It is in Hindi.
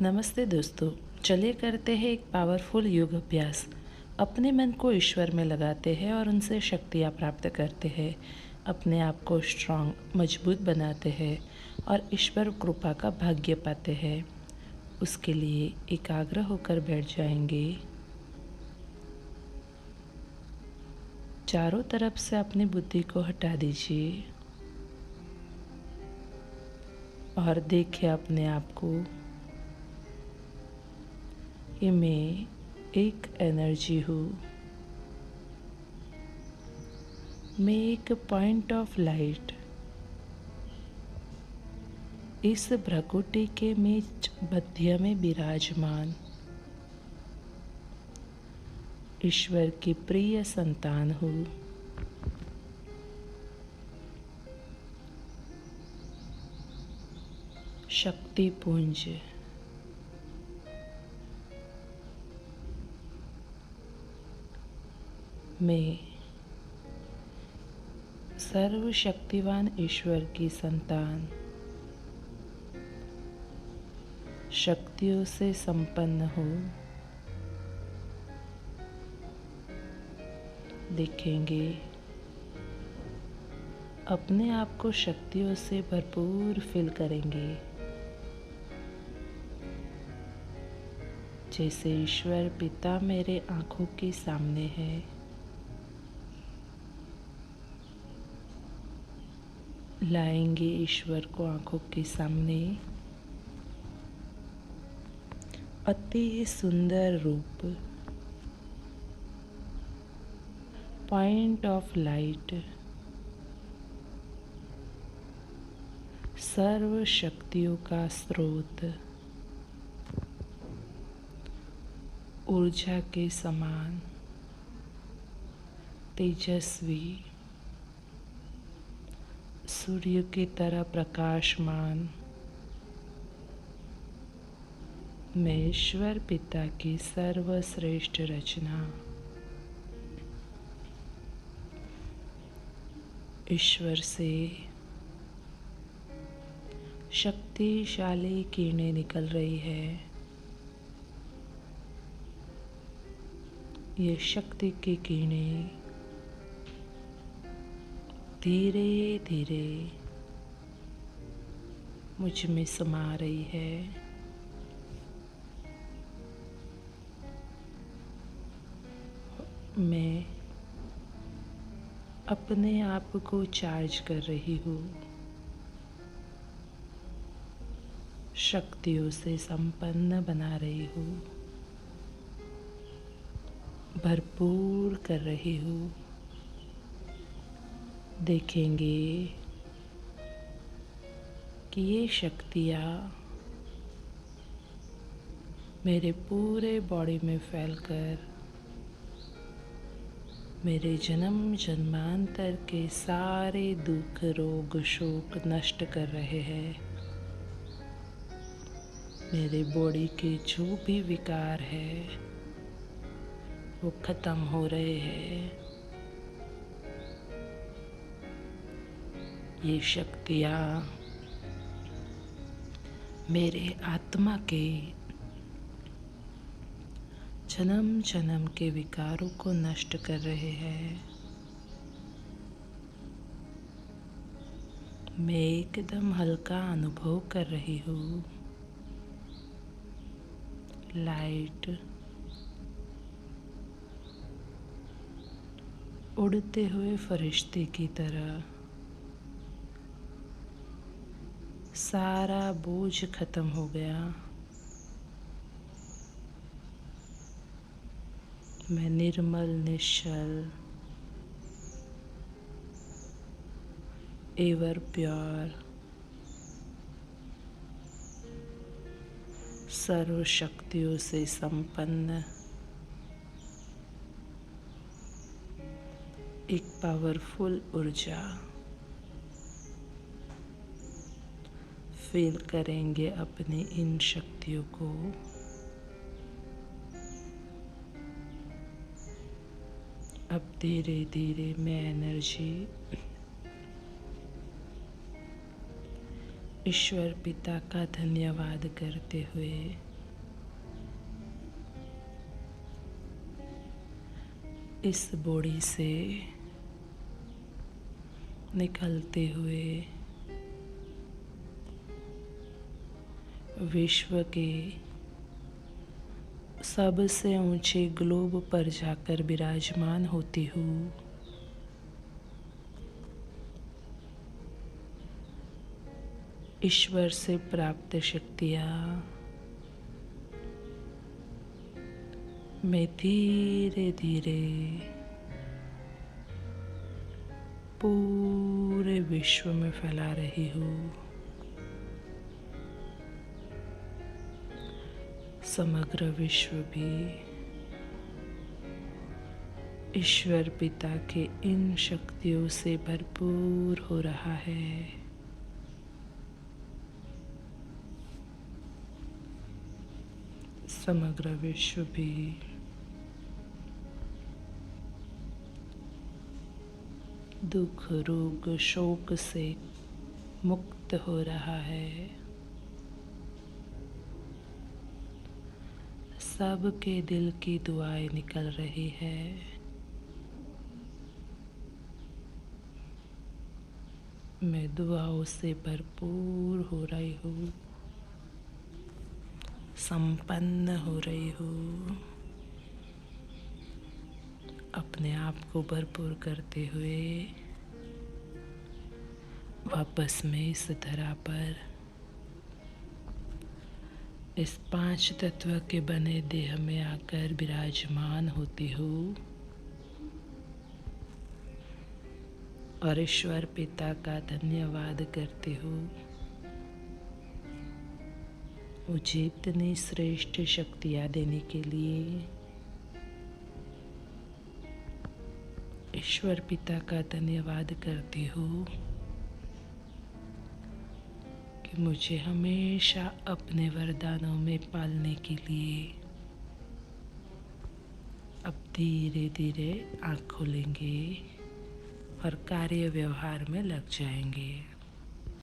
नमस्ते दोस्तों। चलिए करते हैं एक पावरफुल योग अभ्यास। अपने मन को ईश्वर में लगाते हैं और उनसे शक्तियाँ प्राप्त करते हैं। अपने आप को स्ट्रांग मजबूत बनाते हैं और ईश्वर कृपा का भाग्य पाते हैं। उसके लिए एकाग्र होकर बैठ जाएंगे। चारों तरफ से अपनी बुद्धि को हटा दीजिए और देखिए अपने आप को। ये मैं एक एनर्जी हूँ। मैं एक पॉइंट ऑफ लाइट इस भ्रकुटी के मध्य में विराजमान ईश्वर की प्रिय संतान हूँ। शक्ति पुंज। मैं सर्वशक्तिवान ईश्वर की संतान, शक्तियों से संपन्न हूँ। देखेंगे अपने आप को शक्तियों से भरपूर फील करेंगे, जैसे ईश्वर पिता मेरे आँखों के सामने है। लाएंगे ईश्वर को आँखों के सामने। अति सुंदर रूप, पॉइंट ऑफ लाइट, सर्व शक्तियों का स्रोत, ऊर्जा के समान तेजस्वी, सूर्य की तरह प्रकाशमान। मैं ईश्वर पिता की सर्वश्रेष्ठ रचना, ईश्वर से शक्तिशाली किरणें निकल रही है। ये शक्ति की किरणें धीरे धीरे मुझ में समा रही है। मैं अपने आप को चार्ज कर रही हूँ, शक्तियों से संपन्न बना रही हूँ, भरपूर कर रही हूँ। देखेंगे कि ये शक्तियाँ मेरे पूरे बॉडी में फैलकर मेरे जन्म जन्मांतर के सारे दुख रोग शोक नष्ट कर रहे हैं। मेरे बॉडी के जो भी विकार है वो खत्म हो रहे हैं। ये शक्तियाँ मेरे आत्मा के जन्म जन्म के विकारों को नष्ट कर रहे हैं। मैं एकदम हल्का अनुभव कर रही हूँ। लाइट उड़ते हुए फरिश्ते की तरह सारा बोझ खत्म हो गया। मैं निर्मल निश्चल एवर प्योर सर्व शक्तियों से संपन्न एक पावरफुल ऊर्जा फील करेंगे अपनी इन शक्तियों को। अब धीरे धीरे मैं एनर्जी ईश्वर पिता का धन्यवाद करते हुए इस बॉडी से निकलते हुए विश्व के सबसे ऊंचे ग्लोब पर जाकर विराजमान होती हूँ। ईश्वर से प्राप्त शक्तियाँ मैं धीरे धीरे पूरे विश्व में फैला रही हूँ। समग्र विश्व भी ईश्वर पिता के इन शक्तियों से भरपूर हो रहा है। समग्र विश्व भी दुख, रोग, शोक से मुक्त हो रहा है। सबके दिल की दुआएं निकल रही है। मैं दुआओं से भरपूर हो रही हूँ, संपन्न हो रही हूँ। अपने आप को भरपूर करते हुए वापस में इस धरा पर इस 5 तत्व के बने देह में आकर विराजमान होती हूँ और ईश्वर पिता का धन्यवाद करती हूँ मुझे इतनी श्रेष्ठ शक्तियाँ देने के लिए। ईश्वर पिता का धन्यवाद करती हूँ कि मुझे हमेशा अपने वरदानों में पालने के लिए। अब धीरे धीरे आँख खोलेंगे और कार्य व्यवहार में लग जाएंगे।